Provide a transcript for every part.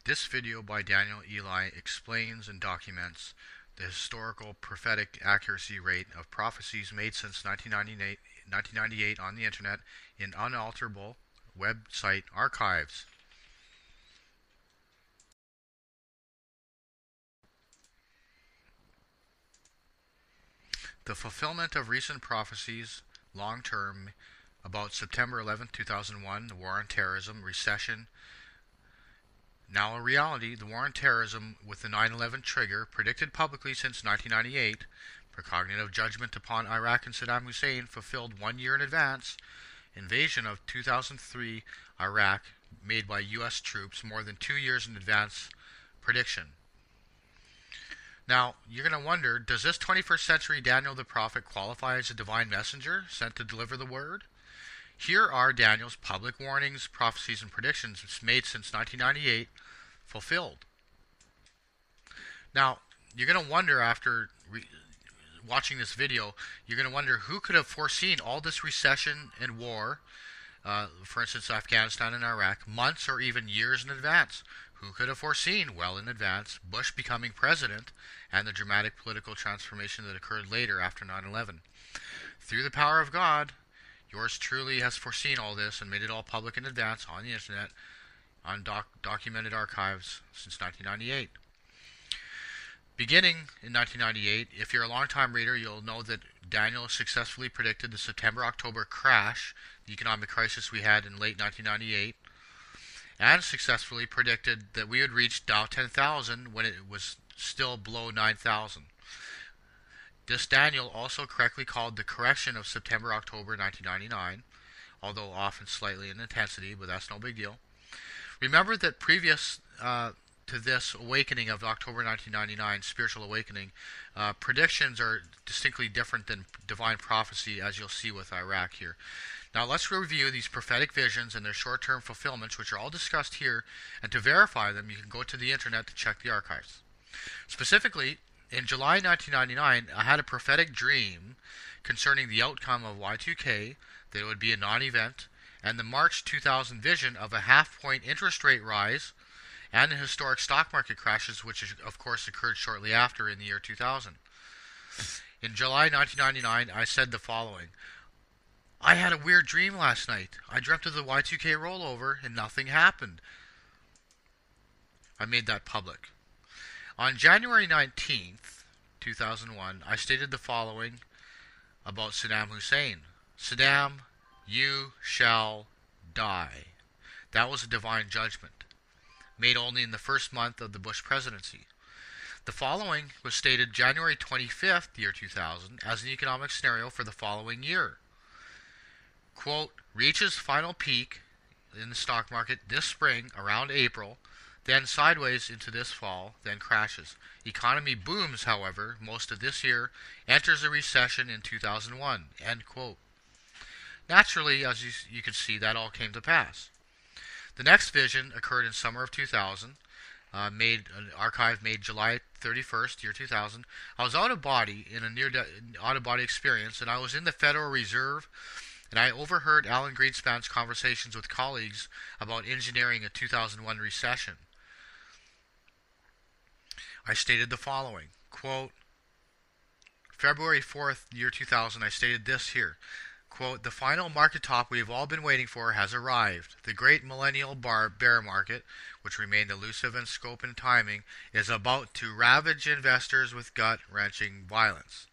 This video by Daniel Eli explains and documents the historical prophetic accuracy rate of prophecies made since 1998 on the internet in unalterable website archives. The fulfillment of recent prophecies, long-term, about September 11, 2001, the war on terrorism, recession. Now a reality, the war on terrorism with the 9/11 trigger, predicted publicly since 1998, precognitive judgment upon Iraq and Saddam Hussein fulfilled 1 year in advance, invasion of 2003 Iraq made by U.S. troops more than 2 years in advance prediction. Now, you're going to wonder, does this 21st century Daniel the prophet qualify as a divine messenger sent to deliver the word? Here are Daniel's public warnings, prophecies, and predictions made since 1998 fulfilled. Now, you're going to wonder after watching this video, you're going to wonder who could have foreseen all this recession and war, for instance, Afghanistan and Iraq, months or even years in advance. Who could have foreseen well in advance Bush becoming president and the dramatic political transformation that occurred later after 9/11? Through the power of God, yours truly has foreseen all this and made it all public in advance on the internet, on documented archives since 1998. Beginning in 1998, if you're a long-time reader, you'll know that Daniel successfully predicted the September-October crash, the economic crisis we had in late 1998, and successfully predicted that we would reach Dow 10,000 when it was still below 9,000. This Daniel also correctly called the correction of September-October 1999, although often slightly in intensity, but that's no big deal. Remember that previous to this awakening of October 1999, spiritual awakening, predictions are distinctly different than divine prophecy, as you'll see with Iraq here. Now let's review these prophetic visions and their short-term fulfillments, which are all discussed here, and to verify them, you can go to the internet to check the archives. Specifically, in July 1999, I had a prophetic dream concerning the outcome of Y2K, that it would be a non-event, and the March 2000 vision of a half-point interest rate rise and the historic stock market crashes, which of course occurred shortly after in the year 2000. In July 1999, I said the following: I had a weird dream last night. I dreamt of the Y2K rollover and nothing happened. I made that public. On January 19th, 2001, I stated the following about Saddam Hussein. Saddam, you shall die. That was a divine judgment, made only in the first month of the Bush presidency. The following was stated January 25th, year 2000, as an economic scenario for the following year. Quote, reaches final peak in the stock market this spring around April, then sideways into this fall, then crashes. Economy booms, however, most of this year, enters a recession in 2001, end quote. Naturally, as you can see, that all came to pass. The next vision occurred in summer of 2000, an archive made July 31st, year 2000. I was out of body in a near out-of-body experience, and I was in the Federal Reserve, and I overheard Alan Greenspan's conversations with colleagues about engineering a 2001 recession. I stated the following, quote, February 4th, year 2000, I stated this here, quote, the final market top we have all been waiting for has arrived. The great millennial bear market, which remained elusive in scope and timing, is about to ravage investors with gut-wrenching violence.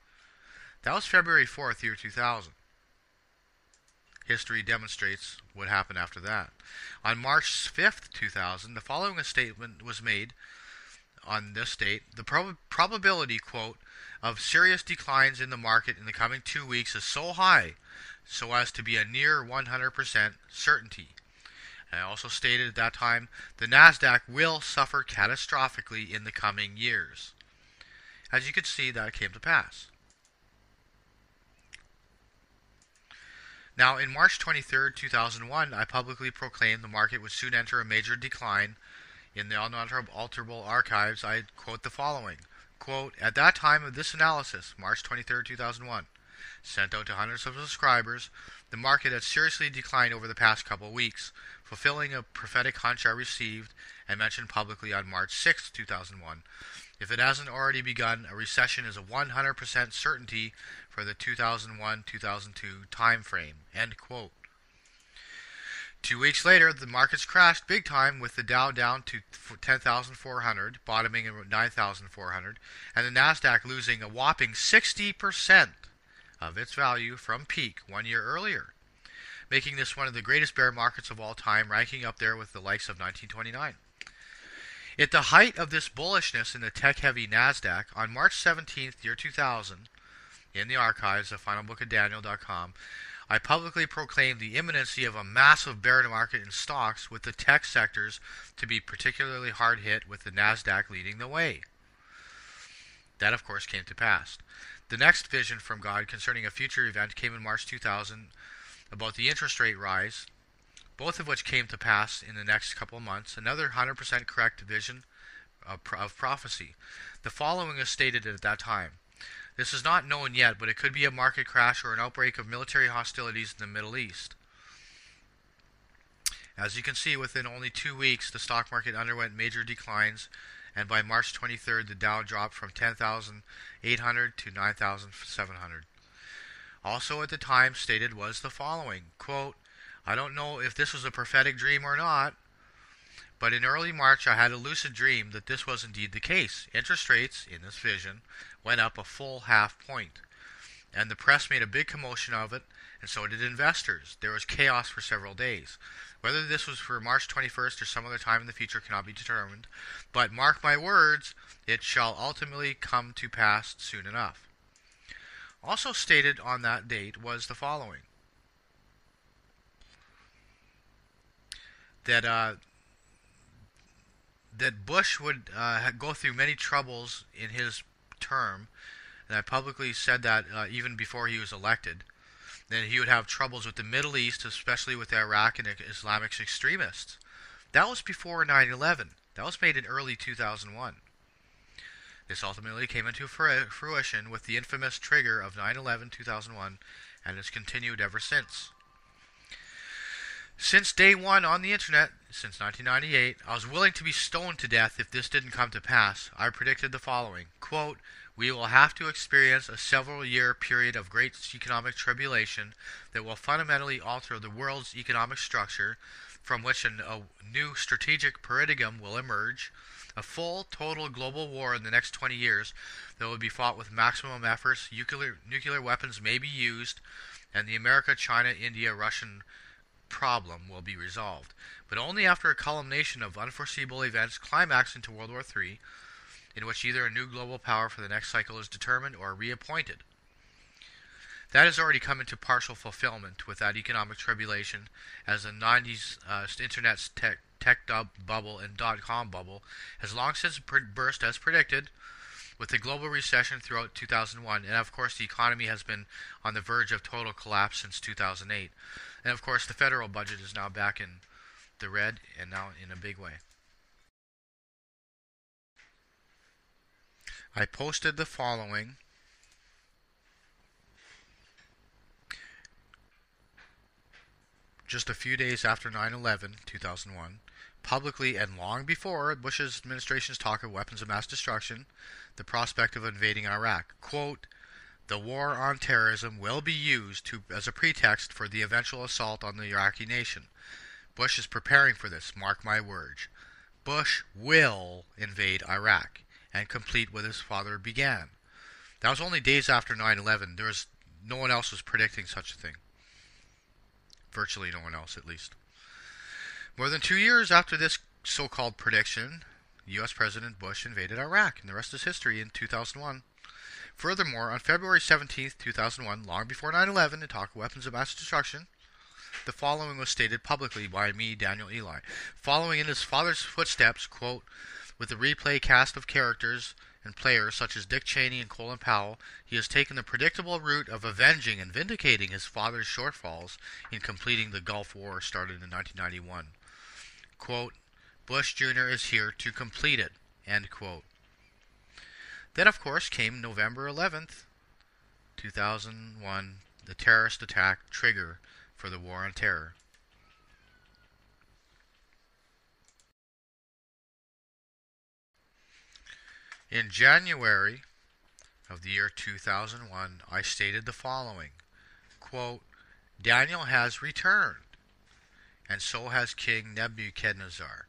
That was February 4th, year 2000. History demonstrates what happened after that. On March 5th, 2000, the following statement was made on this date. The probability, quote, of serious declines in the market in the coming 2 weeks is so high so as to be a near 100% certainty. And I also stated at that time, the NASDAQ will suffer catastrophically in the coming years. As you can see, that came to pass. Now, in March 23, 2001, I publicly proclaimed the market would soon enter a major decline. In the unalterable archives, I quote the following, quote, at that time of this analysis, March 23, 2001, sent out to hundreds of subscribers, the market had seriously declined over the past couple of weeks, fulfilling a prophetic hunch I received and mentioned publicly on March 6, 2001. If it hasn't already begun, a recession is a 100% certainty for the 2001-2002 time frame. End quote. 2 weeks later, the markets crashed big time with the Dow down to 10,400, bottoming at 9,400, and the Nasdaq losing a whopping 60% of its value from peak 1 year earlier, making this one of the greatest bear markets of all time, ranking up there with the likes of 1929. At the height of this bullishness in the tech-heavy Nasdaq, on March 17th, year 2000, in the archives of finalbookofdaniel.com, I publicly proclaimed the imminency of a massive bear market in stocks, with the tech sectors to be particularly hard hit, with the Nasdaq leading the way. That, of course, came to pass. The next vision from God concerning a future event came in March 2000 about the interest rate rise, both of which came to pass in the next couple of months. Another 100% correct vision of prophecy. The following is stated at that time. This is not known yet, but it could be a market crash or an outbreak of military hostilities in the Middle East. As you can see, within only 2 weeks, the stock market underwent major declines, and by March 23rd, the Dow dropped from 10,800 to 9,700. Also at the time stated was the following, quote, I don't know if this was a prophetic dream or not, but in early March I had a lucid dream that this was indeed the case. Interest rates, in this vision, went up a full half point, and the press made a big commotion of it, and so did investors. There was chaos for several days. Whether this was for March 21st or some other time in the future cannot be determined, but mark my words, it shall ultimately come to pass soon enough. Also stated on that date was the following, that Bush would go through many troubles in his term, and I publicly said that even before he was elected, that he would have troubles with the Middle East, especially with Iraq and Islamic extremists. That was before 9/11. That was made in early 2001. This ultimately came into fruition with the infamous trigger of 9/11-2001, and has continued ever since. Since day one on the internet, since 1998, I was willing to be stoned to death if this didn't come to pass. I predicted the following, quote, we will have to experience a several-year period of great economic tribulation that will fundamentally alter the world's economic structure, from which a new strategic paradigm will emerge, a full, total global war in the next 20 years that will be fought with maximum efforts, nuclear weapons may be used, and the America, China, India, Russian problem will be resolved, but only after a culmination of unforeseeable events climax into World War III, in which either a new global power for the next cycle is determined or reappointed. That has already come into partial fulfillment with that economic tribulation, as the 90s internet's tech bubble and dot-com bubble has long since burst as predicted, with the global recession throughout 2001, and of course the economy has been on the verge of total collapse since 2008. And of course the federal budget is now back in the red, and now in a big way. I posted the following just a few days after 9/11-2001, publicly and long before Bush's administration's talk of weapons of mass destruction, the prospect of invading Iraq. Quote, the war on terrorism will be used as a pretext for the eventual assault on the Iraqi nation. Bush is preparing for this, mark my words. Bush will invade Iraq and complete what his father began. That was only days after 9/11. No one else was predicting such a thing. Virtually no one else, at least. More than 2 years after this so-called prediction, U.S. President Bush invaded Iraq, and the rest is history in 2001. Furthermore, on February 17, 2001, long before 9/11, to talk of weapons of mass destruction, the following was stated publicly by me, Daniel Eli. Following in his father's footsteps, quote, with a replay cast of characters and players such as Dick Cheney and Colin Powell, he has taken the predictable route of avenging and vindicating his father's shortfalls in completing the Gulf War started in 1991. Quote, Bush Jr. is here to complete it, end quote. Then, of course, came November 11th, 2001, the terrorist attack trigger for the War on Terror. In January of the year 2001, I stated the following, quote, Daniel has returned, and so has King Nebuchadnezzar,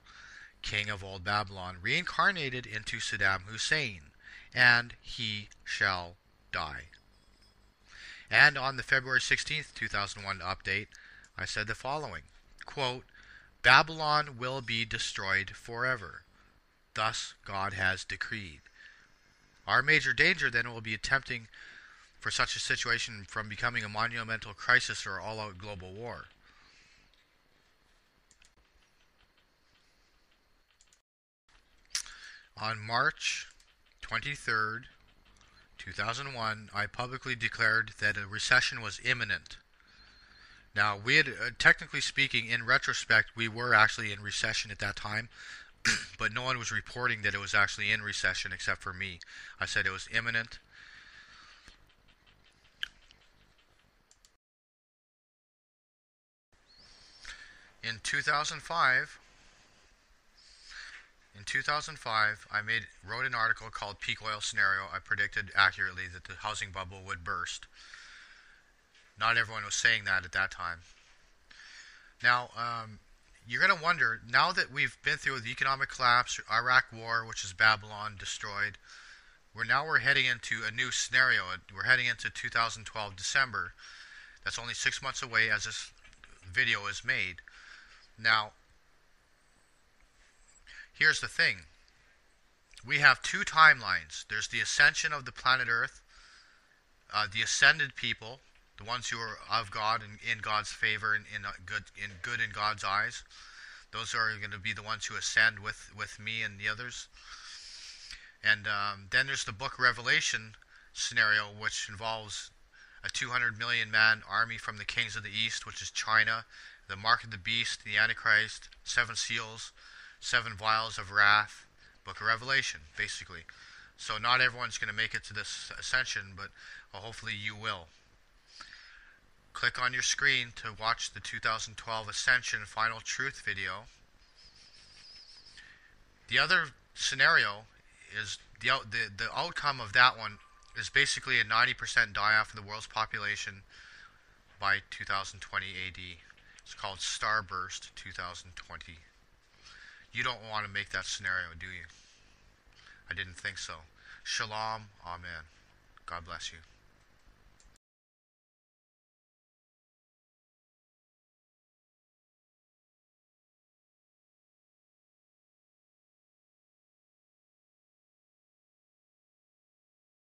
king of old Babylon, reincarnated into Saddam Hussein, and he shall die. And on the February 16th, 2001 update, I said the following, quote, Babylon will be destroyed forever. Thus God has decreed. Our major danger then will be attempting for such a situation from becoming a monumental crisis or all-out global war. On March 23rd, 2001, I publicly declared that a recession was imminent. Now, we had, technically speaking, in retrospect, we were actually in recession at that time, but no one was reporting that it was actually in recession except for me. I said it was imminent. In 2005, I wrote an article called Peak Oil Scenario. I predicted accurately that the housing bubble would burst. Not everyone was saying that at that time. Now, you're going to wonder, now that we've been through the economic collapse, Iraq war, which is Babylon destroyed, we're heading into a new scenario. We're heading into 2012 December. That's only 6 months away as this video is made. Now, here's the thing. We have two timelines. There's the ascension of the planet Earth, the ascended people, the ones who are of God and in God's favor and good in God's eyes. Those are going to be the ones who ascend with me and the others. And then there's the book of Revelation scenario, which involves a 200 million man army from the kings of the east, which is China, the mark of the beast, the Antichrist, 7 seals, 7 vials of wrath, book of Revelation, basically. So not everyone's going to make it to this ascension, but hopefully you will. Click on your screen to watch the 2012 Ascension Final Truth video. The other scenario is the outcome of that one is basically a 90% die-off of the world's population by 2020 AD. It's called Starburst 2020. You don't want to make that scenario, do you? I didn't think so. Shalom. Amen. God bless you.